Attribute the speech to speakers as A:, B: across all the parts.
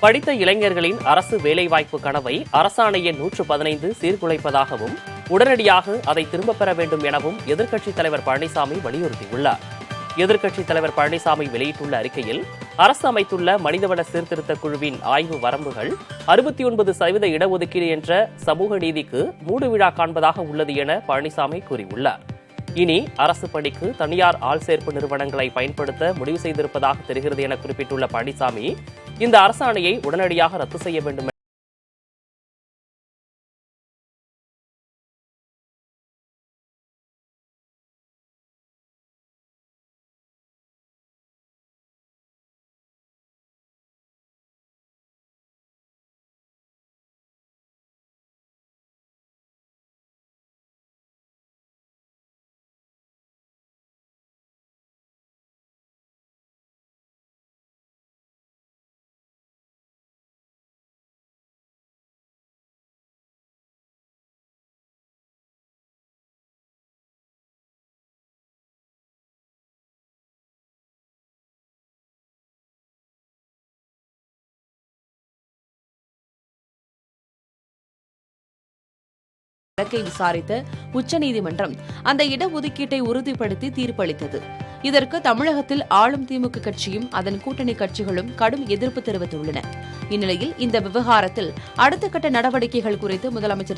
A: படித்த இளைஞர்களின் அரசு வேலைவாய்ப்பு கனவை அரசாணைய 115 சீர்குலைப்பதாகவும் உடனடியாக அதை திரும்பப் பெற வேண்டும் எனவும் எதிர்க்கட்சித் தலைவர் பழனிசாமி வலியுறுத்தியுள்ளார். எதிர்க்கட்சித் தலைவர் பழனிசாமி வெளியிட்டுள்ள அறிக்கையில், அரசு அமைத்துள்ள மனிதவள சீர்திருத்த குழுவின் ஆய்வு வரம்புகள் 69% இடஒதுக்கீடு என்ற சமூக நீதிக்கு மூடுவிழா காண்பதாக உள்ளது என பழனிசாமி கூறியுள்ளார். இனி அரசு பணிக்கு தனியார் ஆள் சேர்ப்பு நிறுவனங்களை பயன்படுத்த முடிவு செய்திருப்பதாக தெரிகிறது என குறிப்பிட்டுள்ள பழனிசாமி, இந்த அரசாணையை உடனடியாக ரத்து செய்ய வேண்டும்.
B: வழக்கை விசாரித்த உச்சநீதிமன்றம் அந்த இடஒதுக்கீட்டை உறுதிப்படுத்தி தீர்ப்பளித்தது. இதற்கு தமிழகத்தில் ஆளும் திமுக கட்சியும் அதன் கூட்டணி கட்சிகளும் கடும் எதிர்ப்பு தெரிவித்துள்ளன. இந்நிலையில் இந்த விவகாரத்தில் அடுத்த கட்ட நடவடிக்கைகள் குறித்து முதலமைச்சர்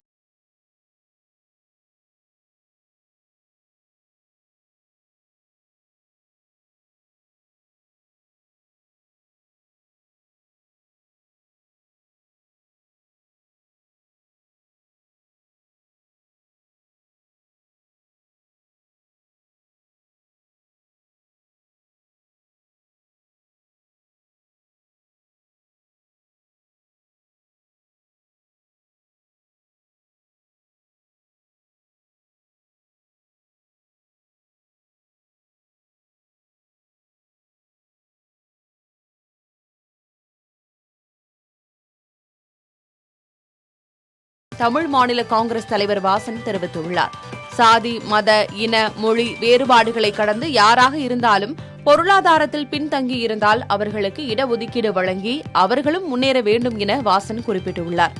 B: தமிழ் மாநில காங்கிரஸ் தலைவர் வாசன் தெரிவித்துள்ளார். சாதி, மத, இன, மொழி வேறுபாடுகளை கடந்து யாராக இருந்தாலும் பொருளாதாரத்தில் பின்தங்கியிருந்தால் அவர்களுக்கு இடஒதுக்கீடு வழங்கி அவர்களும் முன்னேற வேண்டும் என வாசன் குறிப்பிட்டுள்ளார்.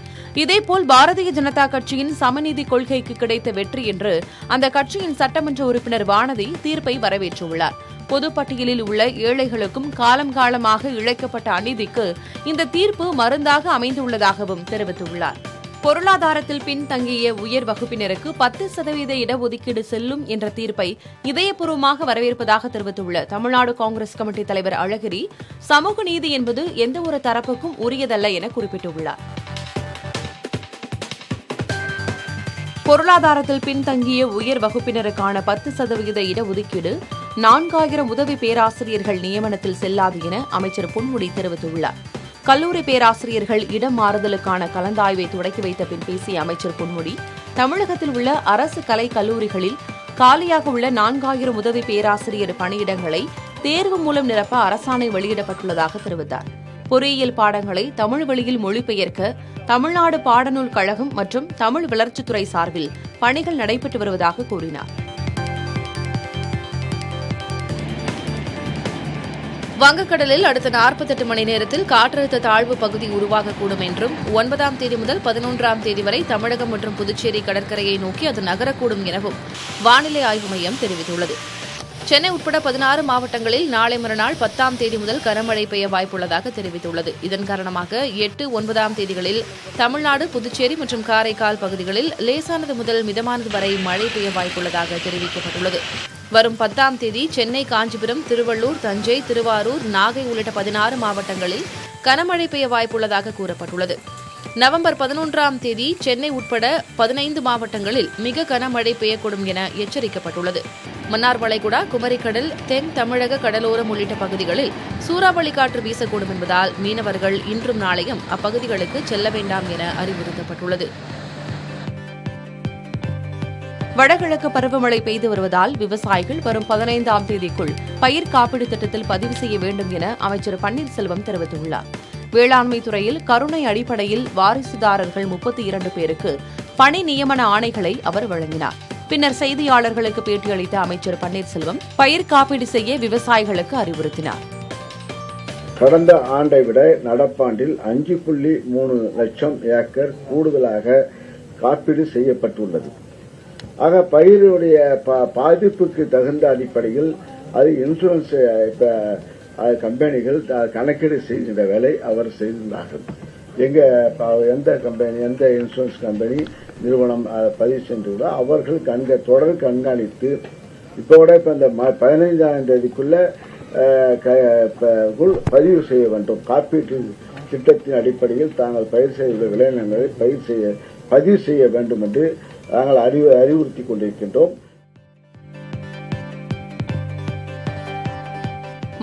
B: இதேபோல் பாரதிய ஜனதா கட்சியின் சமநீதி கொள்கைக்கு கிடைத்த வெற்றி என்று அந்த கட்சியின் சட்டமன்ற உறுப்பினர் வானதி தீர்ப்பை வரவேற்றுள்ளார். பொதுப்பட்டியலில் உள்ள ஏழைகளுக்கும் காலம் காலமாக இழைக்கப்பட்ட அநீதிக்கு இந்த தீர்ப்பு மருந்தாக அமைந்துள்ளதாகவும் தெரிவித்துள்ளார். பொருளாதாரத்தில் பின்தங்கிய உயர் வகுப்பினருக்கு 10% இடஒதுக்கீடு செல்லும் என்ற தீர்ப்பை இதயபூர்வமாக வரவேற்பதாக தெரிவித்துள்ள தமிழ்நாடு காங்கிரஸ் கமிட்டி தலைவர் அழகிரி, சமூக நீதி என்பது எந்தவொரு தரப்புக்கும் உரியதல்ல என குறிப்பிட்டுள்ளார். பொருளாதாரத்தில் பின்தங்கிய உயர் வகுப்பினருக்கான 10% இடஒதுக்கீடு 4000 உதவி பேராசிரியர்கள் நியமனத்தில் செல்லாது என அமைச்சர் பொன்முடி தெரிவித்துள்ளார். கல்லூரி பேராசிரியர்கள் இடம் மாறுதலுக்கான கலந்தாய்வை தொடக்கி வைத்த பின் பேசிய அமைச்சர் பொன்முடி, தமிழகத்தில் உள்ள அரசு கலை கல்லூரிகளில் காலியாக உள்ள 4000 உதவி பேராசிரியர் பணியிடங்களை தேர்வு மூலம் நிரப்ப அரசாணை வெளியிடப்பட்டுள்ளதாக தெரிவித்தார். பொறியியல் பாடங்களை தமிழ் வழியில் மொழிபெயர்க்க தமிழ்நாடு பாடநூல் கழகம் மற்றும் தமிழ் வளர்ச்சித்துறை சார்பில் பணிகள் நடைபெற்று வருவதாக கூறினார். வங்கக்கடலில் அடுத்த 48 மணி நேரத்தில் காற்றழுத்த தாழ்வு பகுதி உருவாகக்கூடும் என்றும் 9ஆம் தேதி முதல் 11ஆம் தேதி வரை தமிழகம் மற்றும் புதுச்சேரி கடற்கரையை நோக்கி அது நகரக்கூடும் எனவும் வானிலை ஆய்வு மையம் தெரிவித்துள்ளது. சென்னை உட்பட 16 மாவட்டங்களில் நாளை மறுநாள் 10ஆம் தேதி முதல் கனமழை பெய்ய வாய்ப்புள்ளதாக தெரிவித்துள்ளது. இதன் காரணமாக 8, 9ஆம் தேதிகளில் தமிழ்நாடு, புதுச்சேரி மற்றும் காரைக்கால் பகுதிகளில் லேசானது முதல் மிதமானது வரை மழை பெய்ய வாய்ப்புள்ளதாக தெரிவிக்கப்பட்டுள்ளது. வரும் 10ஆம் தேதி சென்னை, காஞ்சிபுரம், திருவள்ளூர், தஞ்சை, திருவாரூர், நாகை உள்ளிட்ட 16 மாவட்டங்களில் கனமழை பெய்ய வாய்ப்புள்ளதாக கூறப்பட்டுள்ளது. நவம்பர் 11ஆம் தேதி சென்னை உட்பட 15 மாவட்டங்களில் மிக கனமழை பெய்யக்கூடும் என எச்சரிக்கப்பட்டுள்ளது. மன்னார் வளைகுடா, குமரிக்கடல், தென் தமிழக கடலோரம் உள்ளிட்ட பகுதிகளில் சூறாவளி காற்று வீசக்கூடும் என்பதால் மீனவர்கள் இன்றும் நாளையும் அப்பகுதிகளுக்கு செல்ல வேண்டாம் என அறிவுறுத்தப்பட்டுள்ளது. வடகிழக்கு பருவமழை பெய்து வருவதால் விவசாயிகள் வரும் 15ஆம் தேதிக்குள் பயிர் காப்பீடு திட்டத்தில் பதிவு செய்ய வேண்டும் என அமைச்சர் பன்னீர்செல்வம் தெரிவித்துள்ளார். வேளாண்மை துறையில் கருணை அடிப்படையில் வாரிசுதாரர்கள் 32 பேருக்கு பணி நியமன ஆணைகளை அவர் வழங்கினார். பின்னர் செய்தியாளர்களுக்கு பேட்டியளித்த அமைச்சர் பன்னீர்செல்வம் பயிர் காப்பீடு செய்ய விவசாயிகளுக்கு அறிவுறுத்தினார்.
C: கடந்த ஆண்டை விட நடப்பாண்டில் 5.3 லட்சம் ஏக்கர் கூடுதலாக காப்பீடு செய்யப்பட்டுள்ளது. ஆக பயிருடைய பாதிப்புக்கு தகுந்த அடிப்படையில் அது இன்சூரன்ஸ் கம்பெனிகள் கணக்கீடு செய்கின்ற வேலை அவர் செய்துள்ளார்கள். எந்த இன்சூரன்ஸ் கம்பெனி நிறுவனம் பதிவு சென்றுள்ளோ அவர்கள் தொடர் கண்காணித்து இப்ப இந்த 15ஆம் தேதிக்குள்ள பதிவு செய்ய வேண்டும். காப்பீட்டு திட்டத்தின் அடிப்படையில் தாங்கள் பயிர் செய்துள்ள விளைநிலங்களை பதிவு செய்ய வேண்டும் என்று நாங்கள் அறிவுறுத்திக் கொண்டிருக்கின்றோம்.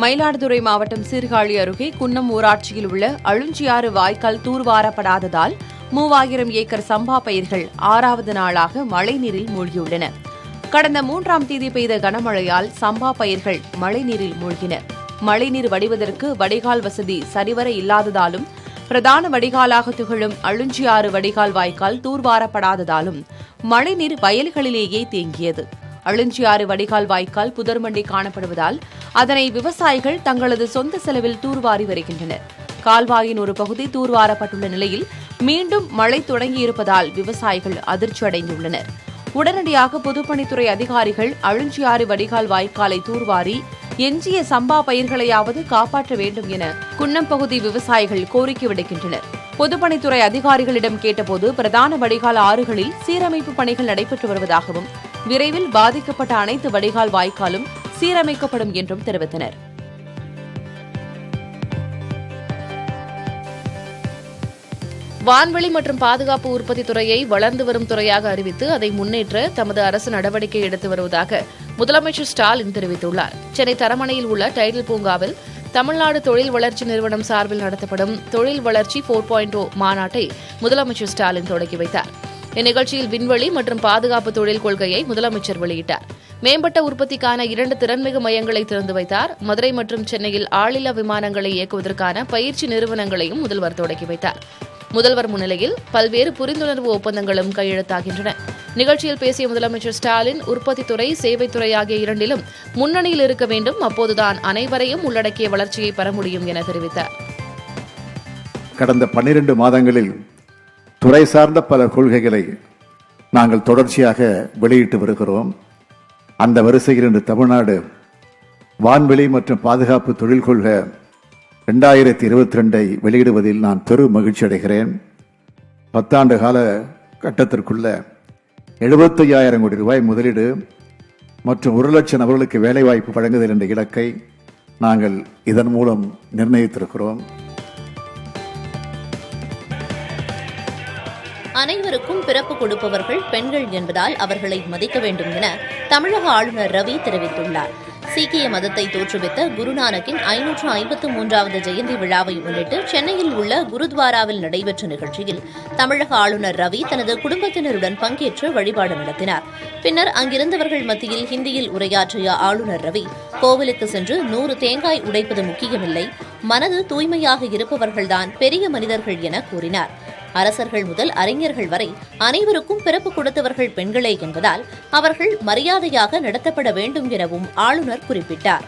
B: மயிலாடுதுறை மாவட்டம் சீர்காழி அருகே குன்னம் ஊராட்சியில் உள்ள அழுஞ்சியாறு வாய்க்கால் தூர்வாரப்படாததால் 3000 ஏக்கர் சம்பா பயிர்கள் 6வது நாளாக மழைநீரில் மூழ்கியுள்ளன. கடந்த 3ஆம் தேதி பெய்த கனமழையால் சம்பா பயிர்கள் மழைநீரில் மூழ்கின. மழைநீர் வடிவதற்கு வடிகால் வசதி சரிவர இல்லாததாலும் பிரதான வடிகாலாக திகழும் அழுஞ்சியாறு வடிகால் வாய்க்கால் தூர்வாரப்படாததாலும் மழைநீர் வயல்களிலேயே தேங்கியது. அழுஞ்சியாறு வடிகால் வாய்க்கால் புதர்மண்டி காணப்படுவதால் அதனை விவசாயிகள் தங்களது சொந்த செலவில் தூர்வாரி வருகின்றனர். கால்வாயின் ஒரு பகுதி தூர்வாரப்பட்டுள்ள நிலையில் மீண்டும் மழை தொடங்கியிருப்பதால் விவசாயிகள் அதிர்ச்சி அடைந்துள்ளனர். உடனடியாக பொதுப்பணித்துறை அதிகாரிகள் அழுஞ்சியாறு வடிகால் வாய்க்காலை தூர்வாரி எஞ்சிய சம்பா பயிர்களையாவது காப்பாற்ற வேண்டும் என குன்னம் பகுதி விவசாயிகள் கோரிக்கை விடுக்கின்றனர். பொதுப்பணித்துறை அதிகாரிகளிடம் கேட்டபோது பிரதான வடிகால் ஆறுகளில் சீரமைப்பு பணிகள் நடைபெற்று வருவதாகவும் விரைவில் பாதிக்கப்பட்ட அனைத்து வடிகால் வாய்க்காலும் சீரமைக்கப்படும் என்றும் தெரிவித்தனர். வான்வெளி மற்றும் பாதுகாப்பு உற்பத்தி துறையை வளர்ந்து வரும் துறையாக அறிவித்து அதை முன்னேற்ற தமது அரசு நடவடிக்கை எடுத்து வருவதாக முதலமைச்சர் ஸ்டாலின் தெரிவித்துள்ளார். சென்னை தரமணையில் உள்ள டைடல் பூங்காவில் தமிழ்நாடு தொழில் வளர்ச்சி நிறுவனம் சார்பில் நடத்தப்படும் தொழில் வளர்ச்சி 4.0 மாநாட்டை முதலமைச்சர் ஸ்டாலின் தொடங்கி வைத்தார். இந்நிகழ்ச்சியில் விண்வெளி மற்றும் பாதுகாப்பு தொழில் கொள்கையை முதலமைச்சர் வெளியிட்டார். மேம்பட்ட உற்பத்திக்கான 2 திறன்மிகு மையங்களை திறந்து வைத்தார். மதுரை மற்றும் சென்னையில் ஆளில்லா விமானங்களை இயக்குவதற்கான பயிற்சி நிறுவனங்களையும் முதல்வர் தொடங்கி வைத்தார். முதல்வர் முன்னிலையில் பல்வேறு புரிந்துணர்வு ஒப்பந்தங்களும் கையெழுத்தாகின்றன. நிகழ்ச்சியில் பேசிய முதலமைச்சர் ஸ்டாலின் உற்பத்தித்துறை சேவைத்துறை ஆகிய இரண்டிலும் முன்னணியில் இருக்க வேண்டும், அப்போதுதான் அனைவரையும் உள்ளடக்கிய வளர்ச்சியை பெற முடியும் என தெரிவித்தார்.
D: கடந்த 12 மாதங்களில் துறை சார்ந்த பல கொள்கைகளை நாங்கள் தொடர்ச்சியாக வெளியிட்டு வருகிறோம். அந்த வரிசையில் இன்று தமிழ்நாடு வான்வெளி மற்றும் பாதுகாப்பு தொழில் கொள்கை 2022 வெளியிடுவதில் நான் பெரும் மகிழ்ச்சி அடைகிறேன். 10 ஆண்டு கால கட்டத்திற்குள்ள 75,000 கோடி ரூபாய் முதலீடு மற்றும் 1 லட்சம் நபர்களுக்கு வேலைவாய்ப்பு வழங்குதல் என்ற இலக்கை நாங்கள் இதன் மூலம் நிர்ணயித்திருக்கிறோம்.
E: அனைவருக்கும் பிறப்பு கொடுப்பவர்கள் பெண்கள் என்பதால் அவர்களை மதிக்க வேண்டும் என தமிழக ஆளுநர் ரவி தெரிவித்துள்ளார். சீக்கிய மதத்தை தோற்றுவித்த குருநானக்கின் 553வது ஜெயந்தி விழாவை முன்னிட்டு சென்னையில் உள்ள குருத்வாராவில் நடைபெற்ற நிகழ்ச்சியில் தமிழக ஆளுநர் ரவி தனது குடும்பத்தினருடன் பங்கேற்று வழிபாடு நடத்தினார். பின்னர் அங்கிருந்தவர்கள் மத்தியில் ஹிந்தியில் உரையாற்றிய ஆளுநர் ரவி, கோவிலுக்கு சென்று 100 தேங்காய் உடைப்பது முக்கியமில்லை, மனது தூய்மையாக இருப்பவர்கள்தான் பெரிய மனிதர்கள் என கூறினார். அரசர்கள் முதல் அறிஞர்கள் வரை அனைவருக்கும் பிறப்பு கொடுத்தவர்கள் பெண்களே என்பதால் அவர்கள் மரியாதையாக நடத்தப்பட வேண்டும் எனவும் ஆளுநர் குறிப்பிட்டார்.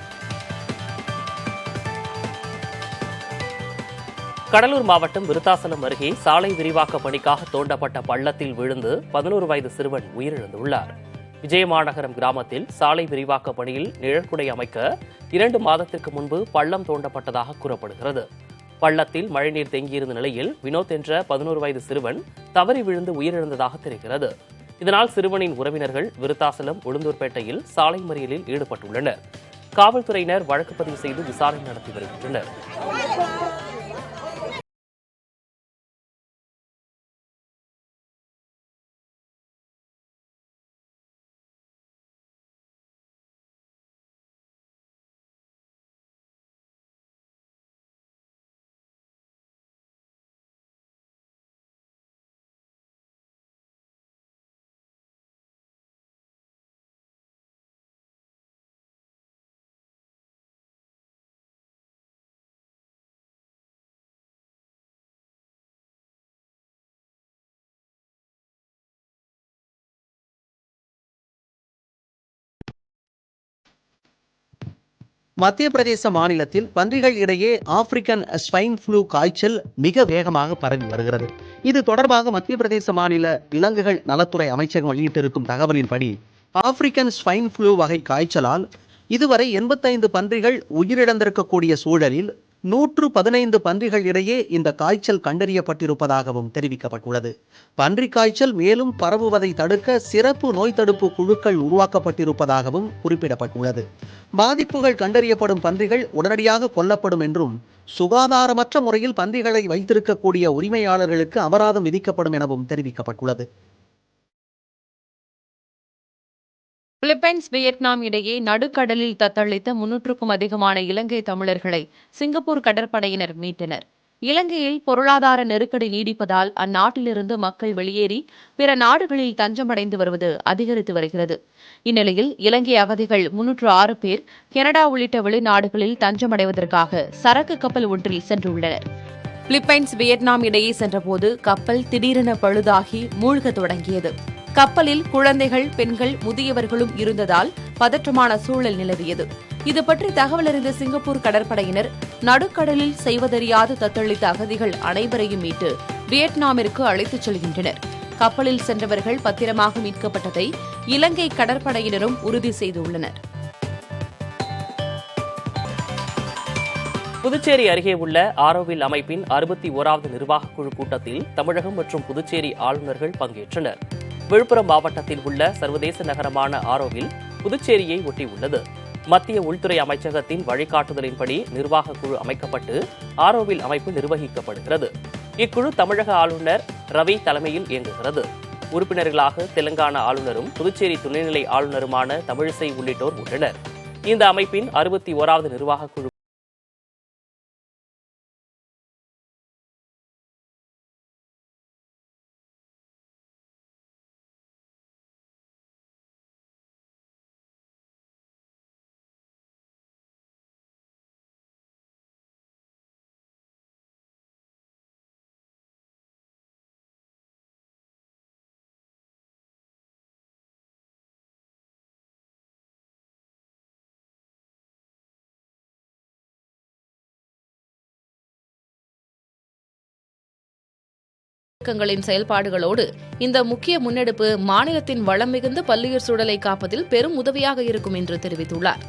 A: கடலூர் மாவட்டம் விருத்தாசலம் அருகே சாலை விரிவாக்க பணிக்காக தோண்டப்பட்ட பள்ளத்தில் விழுந்து 11 வயது சிறுவன் உயிரிழந்துள்ளார். விஜயமாநகரம் கிராமத்தில் சாலை விரிவாக்க பணியில் நிழற்குடை அமைக்க 2 மாதத்திற்கு முன்பு பள்ளம் தோண்டப்பட்டதாக கூறப்படுகிறது. பள்ளத்தில் மழைநீர் தேங்கியிருந்த நிலையில் வினோத் என்ற 11 வயது சிறுவன் தவறி விழுந்து உயிரிழந்ததாக தெரிகிறது. இதனால் சிறுவனின் உறவினர்கள் விருத்தாசலம் உளுந்தூர்பேட்டையில் சாலை மறியலில் ஈடுபட்டுள்ளனர். காவல்துறையினர் வழக்கு பதிவு செய்து விசாரணை நடத்தி வருகின்றனர்.
F: மத்திய பிரதேச மாநிலத்தில் பன்றிகள் இடையே ஆப்பிரிக்கன் ஸ்வைன் ஃப்ளூ காய்ச்சல் மிக வேகமாக பரவி வருகிறது. இது தொடர்பாக மத்திய பிரதேச மாநில விலங்குகள் நலத்துறை அமைச்சகம் வெளியிட்டிருக்கும் தகவலின்படி ஆப்பிரிக்கன் ஸ்வைன் ஃப்ளூ வகை காய்ச்சலால் இதுவரை 85 பன்றிகள் உயிரிழந்திருக்கக்கூடிய சூழலில் 115 பன்றிகள் இடையே இந்த காய்ச்சல் கண்டறியப்பட்டிருப்பதாகவும் தெரிவிக்கப்பட்டுள்ளது. பன்றி காய்ச்சல் மேலும் பரவுவதை தடுக்க சிறப்பு நோய் தடுப்பு குழுக்கள் உருவாக்கப்பட்டிருப்பதாகவும் குறிப்பிடப்பட்டுள்ளது. பாதிப்புகள் கண்டறியப்படும் பன்றிகள் உடனடியாக கொல்லப்படும் என்றும் சுகாதாரமற்ற முறையில் பன்றிகளை வைத்திருக்கக்கூடிய உரிமையாளர்களுக்கு அபராதம் விதிக்கப்படும் எனவும் தெரிவிக்கப்பட்டுள்ளது.
B: பிலிப்பைன்ஸ் வியட்நாம் இடையே நடுக்கடலில் தத்தளித்த 300க்கும் அதிகமான இலங்கை தமிழர்களை சிங்கப்பூர் கடற்படையினர் மீட்டனர். இலங்கையில் பொருளாதார நெருக்கடி நீடிப்பதால் அந்நாட்டிலிருந்து மக்கள் வெளியேறி பிற நாடுகளில் தஞ்சமடைந்து வருவது அதிகரித்து வருகிறது. இந்நிலையில் இலங்கை அகதிகள் 306 பேர் கனடா உள்ளிட்ட வெளிநாடுகளில் தஞ்சமடைவதற்காக சரக்கு கப்பல் ஒன்றில் சென்றுள்ளனர். பிலிப்பைன்ஸ் வியட்நாம் இடையே சென்றபோது கப்பல் திடீரென பழுதாகி மூழ்க தொடங்கியது. கப்பலில் குழந்தைகள், பெண்கள், முதியவர்களும் இருந்ததால் பதற்றமான சூழல் நிலவியது. இது பற்றி தகவல் அறிந்த சிங்கப்பூர் கடற்படையினர் நடுக்கடலில் செய்வதறியாது தத்தளித்த அகதிகள் அனைவரையும் மீட்டு வியட்நாமிற்கு அழைத்துச் செல்கின்றனர். கப்பலில் சென்றவர்கள் பத்திரமாக மீட்கப்பட்டதை இலங்கை கடற்படையினரும் உறுதி செய்துள்ளனர்.
A: புதுச்சேரி அருகே உள்ள ஆரோவில் அமைப்பின் 61வது நிர்வாகக் குழு கூட்டத்தில் தமிழகம் மற்றும் புதுச்சேரி ஆளுநர்கள் பங்கேற்றனர். விழுப்புரம் மாவட்டத்தில் உள்ள சர்வதேச நகரமான ஆரோவில் புதுச்சேரியை ஒட்டியுள்ளது. மத்திய உள்துறை அமைச்சகத்தின் வழிகாட்டுதலின்படி நிர்வாக குழு அமைக்கப்பட்டு ஆரோவில் அமைப்பு நிர்வகிக்கப்படுகிறது. இக்குழு தமிழக ஆளுநர் ரவி தலைமையில் இயங்குகிறது. உறுப்பினர்களாக தெலங்கானா ஆளுநரும் புதுச்சேரி துணைநிலை ஆளுநருமான தமிழிசை உள்ளிட்டோர் உள்ளனர். இந்த அமைப்பின் 61வது நிர்வாகக் குழு
B: இயக்கங்களின் செயல்பாடுகளோடு இந்த முக்கிய முன்னெடுப்பு மாநிலத்தின் வளம் மிகுந்த பல்லுயிர் சூழலை காப்பதில் பெரும் உதவியாக இருக்கும் என்று தெரிவித்துள்ளார்.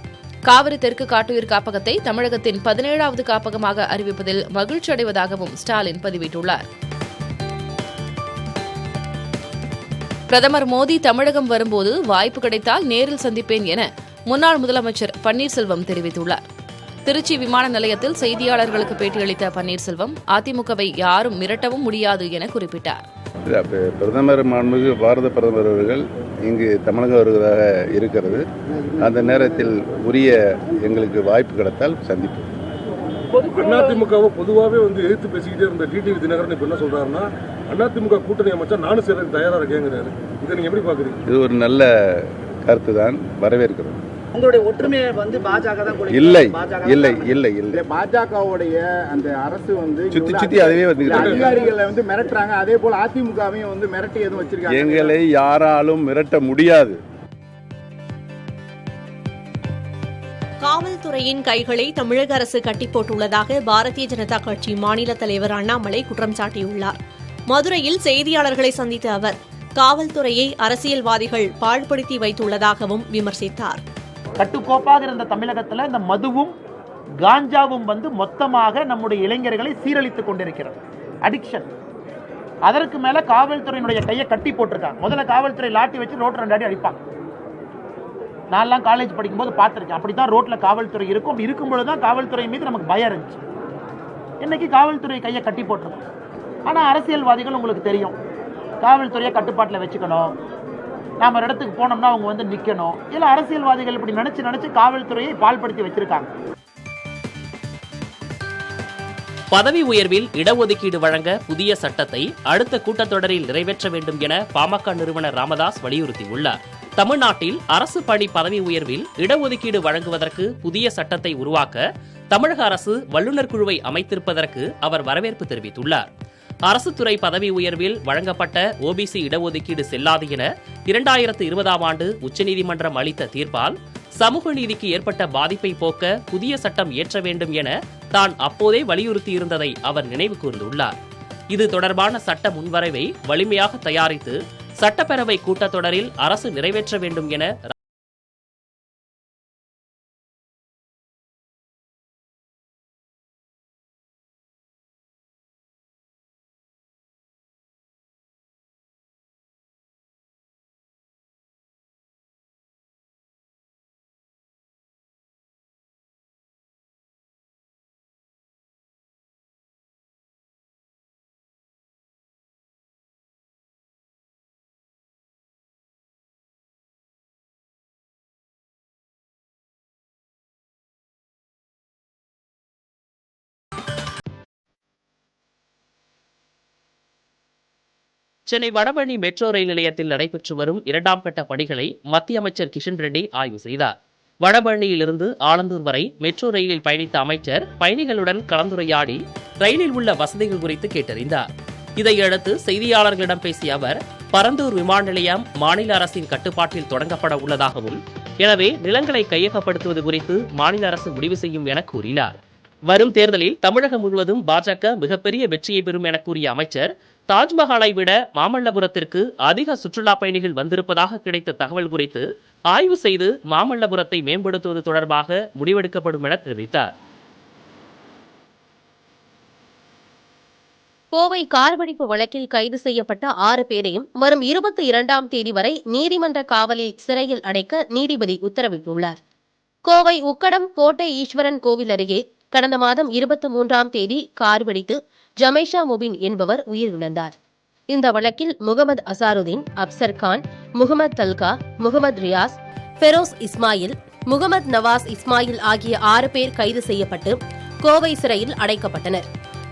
B: காவிரி தெற்கு காட்டுயிர் காப்பகத்தை தமிழகத்தின் 17வது காப்பகமாக அறிவிப்பதில் மகிழ்ச்சி அடைவதாகவும் ஸ்டாலின் பதிவிட்டுள்ளார். பிரதமர் மோடி தமிழகம் வரும்போது வாய்ப்பு கிடைத்தால் நேரில் சந்திப்பேன் என முன்னாள் முதலமைச்சர் பன்னீர்செல்வம் தெரிவித்துள்ளார். திருச்சி விமான நிலையத்தில் செய்தியாளர்களுக்கு பேட்டியளித்த பன்னீர்செல்வம் அதிமுகவை யாரும் மிரட்டவும் முடியாது என குறிப்பிட்டார்.
G: பிரதமர் மாண்புமிகு பாரத பிரதமர் அவர்கள் இங்கு தமிழகம் வருவதாக இருக்கிறது. அந்த நேரத்தில் உரிய எங்களுக்கு வாய்ப்பு கிடைத்தால் சந்திப்போம்.
H: அதிமுகவை பொதுவாகவே எதிர்த்து பேசிக்கிட்டே இருந்த டிடிவி தினகரன் இப்ப என்ன சொல்றாருன்னா, அதிமுக கூட்டணி அமைச்சா நானும் சேர்ந்து தயாரா இருக்கேங்கிறாரு. இதை நீங்க எப்படி பாக்குறீங்க?
G: இது ஒரு நல்ல கருத்து தான், வரவேற்கிறோம்.
I: உங்களுடைய ஒற்றுமையை பாஜக தான்
G: இல்லை இல்லை இல்லை இல்லை
I: பாஜகவுடைய அந்த அரசு
G: சுத்தி அதுவே
I: அதிகாரிகளை மிரட்டுறாங்க. அதே போல அதிமுகவையும் மிரட்டி எதுவும் வச்சிருக்காங்க.
G: எங்களை யாராலும் மிரட்ட முடியாது.
J: காவல்துறையின் கைகளை தமிழக அரசு கட்டி போட்டுள்ளதாக பாரதிய ஜனதா கட்சி மாநில தலைவர் அண்ணாமலை குற்றம் சாட்டியுள்ளார். மதுரையில் செய்தியாளர்களை சந்தித்த அவர் காவல்துறையை அரசியல்வாதிகள் பாழ்படுத்தி வைத்துள்ளதாகவும் விமர்சித்தார்.
I: கட்டுக்கோப்பாக இருந்த தமிழகத்தில் இந்த மதுவும் காஞ்சாவும் மொத்தமாக நம்முடைய இளைஞர்களை சீரழித்துக் கொண்டிருக்கிறது. அடிக்ஷன். அதற்கு மேல காவல்துறையினுடைய கையை கட்டி போட்டிருக்காங்க. முதல்ல காவல்துறை லாட்டி வச்சு ரோட் 2 அடி அடிப்பாங்க. நான்லாம் காலேஜ் படிக்கும்போது பார்த்துருக்கேன். அப்படித்தான் ரோட்ல காவல்துறை இருக்கும். இருக்கும்பொழுதுதான் காவல்துறை மீது நமக்கு பயம் இருந்துச்சு. இன்னைக்கு காவல்துறை கையை கட்டி போட்டிருக்கோம். ஆனா அரசியல்வாதிகள் உங்களுக்கு தெரியும், காவல்துறையை கட்டுப்பாட்டில் வச்சுக்கணும், நாம ஒரு இடத்துக்கு போனோம்னா அவங்க நிக்கணும். இல்ல அரசியல்வாதிகள் இப்படி நினைச்சு காவல்துறையை பாழ்படுத்தி வச்சிருக்காங்க.
A: பதவி உயர்வில் இடஒதுக்கீடு வழங்க புதிய சட்டத்தை அடுத்த கூட்டத்தொடரில் நிறைவேற்ற வேண்டும் என பாமக நிறுவனர் ராமதாஸ் வலியுறுத்தியுள்ளார். தமிழ்நாட்டில் அரசு பணி பதவி உயர்வில் இடஒதுக்கீடு வழங்குவதற்கு புதிய சட்டத்தை உருவாக்க தமிழக அரசு வல்லுநர் குழுவை அமைத்திருப்பதற்கு அவர் வரவேற்பு தெரிவித்துள்ளார். அரசு துறை பதவி உயர்வில் வழங்கப்பட்ட ஓபிசி இடஒதுக்கீடு செல்லாது என 2020ஆம் ஆண்டு உச்சநீதிமன்றம் அளித்த தீர்ப்பால் சமூக நீதிக்கு ஏற்பட்ட பாதிப்பை போக்க புதிய சட்டம் இயற்ற வேண்டும் என தான் அப்போதே வலியுறுத்தியிருந்ததை அவர் நினைவு கூர்ந்துள்ளார். இது தொடர்பான சட்ட முன்வரைவை வலிமையாக தயாரித்து சட்டப்பேரவை கூட்டத்தொடரில் அரசு நிறைவேற்ற வேண்டும் என சென்னை வடபழனி மெட்ரோ ரயில் நிலையத்தில் நடைபெற்று வரும் 2ஆம் கட்ட பணிகளை மத்திய அமைச்சர் கிஷன் ரெட்டி ஆய்வு செய்தார். வடபழனியிலிருந்து ஆலந்தூர் வரை மெட்ரோ ரயிலில் பயணித்த அமைச்சர் பயணிகளுடன் கலந்துரையாடி ரயிலில் உள்ள வசதிகள் குறித்து கேட்டறிந்தார். இதையடுத்து செய்தியாளர்களிடம் பேசிய அவர், பரந்தூர் விமான நிலையம் மாநில அரசின் கட்டுப்பாட்டில் தொடங்கப்பட உள்ளதாகவும், எனவே நிலங்களை கையகப்படுத்துவது குறித்து மாநில அரசு முடிவு செய்யும் என கூறினார். வரும் தேர்தலில் தமிழகம் முழுவதும் பாஜக மிகப்பெரிய வெற்றியை பெறும் என கூறிய அமைச்சர், தாஜ்மஹாலை விட மாமல்லபுரத்திற்கு அதிக சுற்றுலா பயணிகள் வந்திருப்பதாக கிடைத்த தகவல் குறித்து ஆய்வு செய்து மாமல்லபுரத்தை மேம்படுத்துவது தொடர்பாக முடிவெடுக்கப்படும் என தெரிவித்தார்.
E: கோவை கார் வெடிப்பு வழக்கில் கைது செய்யப்பட்ட 6 பேரையும் வரும் 22ஆம் தேதி வரை நீதிமன்ற காவலில் சிறையில் அடைக்க நீதிபதி உத்தரவிட்டுள்ளார். கோவை உக்கடம் கோட்டை ஈஸ்வரன் கோவில் அருகே கடந்த மாதம் 23ஆம் தேதி கார் வெடித்து ஜமேஷா முபின் என்பவர் உயிரிழந்தார். இந்த வழக்கில் முகமது அசாருதீன், அப்சர் கான், முகமது தல்கா, முகமது ரியாஸ், ஃபெரோஸ் இஸ்மாயில், முகமது நவாஸ் இஸ்மாயில் ஆகிய 6 பேர் கைது செய்யப்பட்டு கோவை சிறையில் அடைக்கப்பட்டனர்.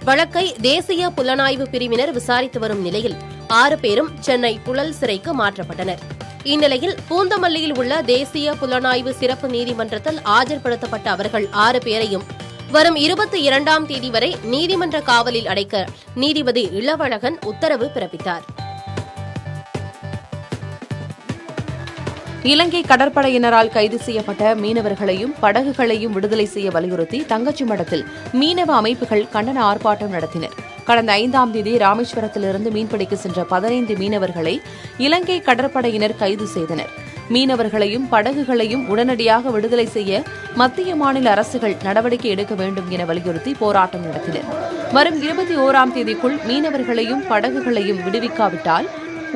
E: வழக்கை தேசிய புலனாய்வு பிரிவினர் விசாரித்து வரும் நிலையில் 6 பேரும் சென்னை புழல் சிறைக்கு மாற்றப்பட்டனர். இந்நிலையில் பூந்தமல்லியில் உள்ள தேசிய புலனாய்வு சிறப்பு நீதிமன்றத்தில் ஆஜர்படுத்தப்பட்ட அவர்கள் 6 பேரையும் வரும் 22ஆம் தேதி வரை நீதிமன்ற காவலில் அடைக்க நீதிபதி இளவழகன் உத்தரவு பிறப்பித்தார்.
B: இலங்கை கடற்படையினரால் கைது செய்யப்பட்ட மீனவர்களையும் படகுகளையும் விடுதலை செய்ய வலியுறுத்தி தங்கச்சி மடத்தில் மீனவ அமைப்புகள் கண்டன ஆர்ப்பாட்டம் நடத்தினர். கடந்த 5ஆம் தேதி ராமேஸ்வரத்திலிருந்து மீன்பிடிக்க சென்ற 15 மீனவர்களை இலங்கை கடற்படையினர் கைது செய்தனர். மீனவர்களையும் படகுகளையும் உடனடியாக விடுதலை செய்ய மத்திய மாநில அரசுகள் நடவடிக்கை எடுக்க வேண்டும் என வலியுறுத்தி போராட்டம் நடத்தினர். வரும் 21ஆம் தேதிக்குள் மீனவர்களையும் படகுகளையும் விடுவிக்காவிட்டால்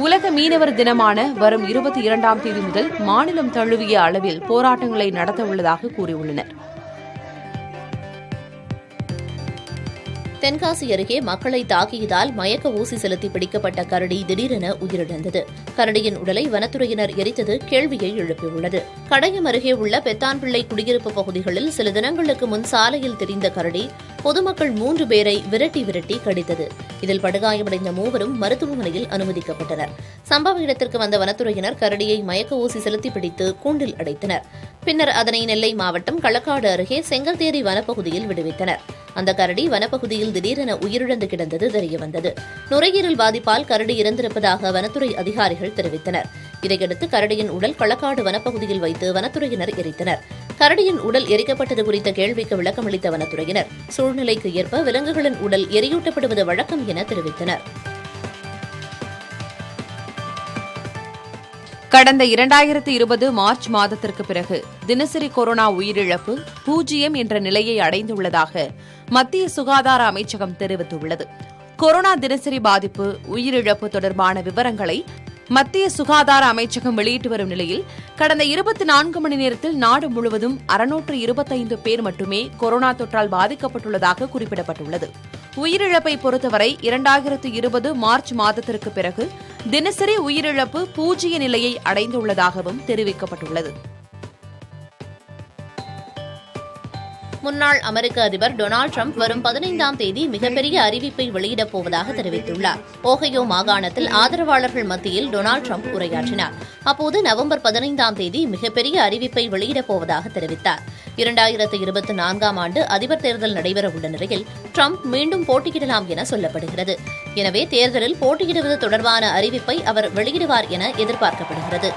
B: உலக மீனவர் தினமான வரும் 22ஆம் தேதி முதல் மாநிலம் தழுவிய அளவில் போராட்டங்களை நடத்த உள்ளதாக கூறியுள்ளனர்.
E: தென்காசி அருகே மக்களை தாக்கியதால் மயக்க ஊசி செலுத்தி பிடிக்கப்பட்ட கரடி திடீரென உயிரிழந்தது. கரடியின் உடலை வனத்துறையினர் எரித்தது கேள்வியை எழுப்பியுள்ளது. கடையம் அருகே உள்ள பெத்தான்பிள்ளை குடியிருப்பு பகுதிகளில் சில தினங்களுக்கு முன் சாலையில் தெரிந்த கரடி பொதுமக்கள் 3 பேரை விரட்டி கடித்தது. இதில் படுகாயமடைந்த 3வரும் மருத்துவமனையில் அனுமதிக்கப்பட்டனர். சம்பவ இடத்திற்கு வந்த வனத்துறையினர் கரடியை மயக்க ஊசி செலுத்தி பிடித்து கூண்டில் அடைத்தனர். பின்னர் அதனை நெல்லை மாவட்டம் களக்காடு அருகே செங்கல்தேரி வனப்பகுதியில் விடுவித்தனர். அந்த கரடி வனப்பகுதியில் திடீரென உயிரிழந்து கிடந்தது தெரியவந்தது. நுரையீரல் பாதிப்பால் கரடி இறந்திருப்பதாக வனத்துறை அதிகாரிகள் தெரிவித்தனர். இதையடுத்து கரடியின் உடல் களக்காடு வனப்பகுதியில் வைத்து வனத்துறையினர் எரித்தனர். கரடியின் உடல் எரிக்கப்பட்டது குறித்த கேள்விக்கு விளக்கமளித்த வனத்துறையினர் சூழ்நிலைக்கு ஏற்ப விலங்குகளின் உடல் எரியூட்டப்படுவது வழக்கம் என தெரிவித்தனர்.
B: கடந்த 2020 மார்ச் மாதத்திற்கு பிறகு தினசரி கொரோனா உயிரிழப்பு 0 என்ற நிலையை அடைந்துள்ளதாக மத்திய சுகாதார அமைச்சகம் தெரிவித்துள்ளது. கொரோனா தினசரி பாதிப்பு, உயிரிழப்பு தொடர்பான விவரங்களை மத்திய சுகாதார அமைச்சகம் வெளியிட்டு வரும் நிலையில் கடந்த 24 மணி நேரத்தில் நாடு முழுவதும் 625 பேர் மட்டுமே கொரோனா தொற்றால் பாதிக்கப்பட்டுள்ளதாக குறிப்பிடப்பட்டுள்ளது. உயிரிழப்பை பொறுத்தவரை 2020 மார்ச் மாதத்திற்கு பிறகு தினசரி உயிரிழப்பு 0 நிலையை அடைந்துள்ளதாகவும் தெரிவிக்கப்பட்டுள்ளது.
E: முன்னாள் அமெரிக்க அதிபர் டொனால்டு டிரம்ப் வரும் 15ஆம் தேதி மிகப்பெரிய அறிவிப்பை வெளியிடப் போவதாக தெரிவித்துள்ளார். ஓஹையோ மாகாணத்தில் ஆதரவாளர்கள் மத்தியில் டொனால்டு டிரம்ப் உரையாற்றினார். அப்போது நவம்பர் 15ஆம் தேதி மிகப்பெரிய அறிவிப்பை வெளியிடப் போவதாக தெரிவித்தார். 2024ஆம் ஆண்டு அதிபர் தேர்தல் நடைபெறவுள்ள நிலையில் டிரம்ப் மீண்டும் போட்டியிடலாம் என சொல்லப்படுகிறது. எனவே தேர்தலில் போட்டியிடுவது தொடர்பான அறிவிப்பை அவர் வெளியிடுவார் என எதிர்பார்க்கப்படுகிறது.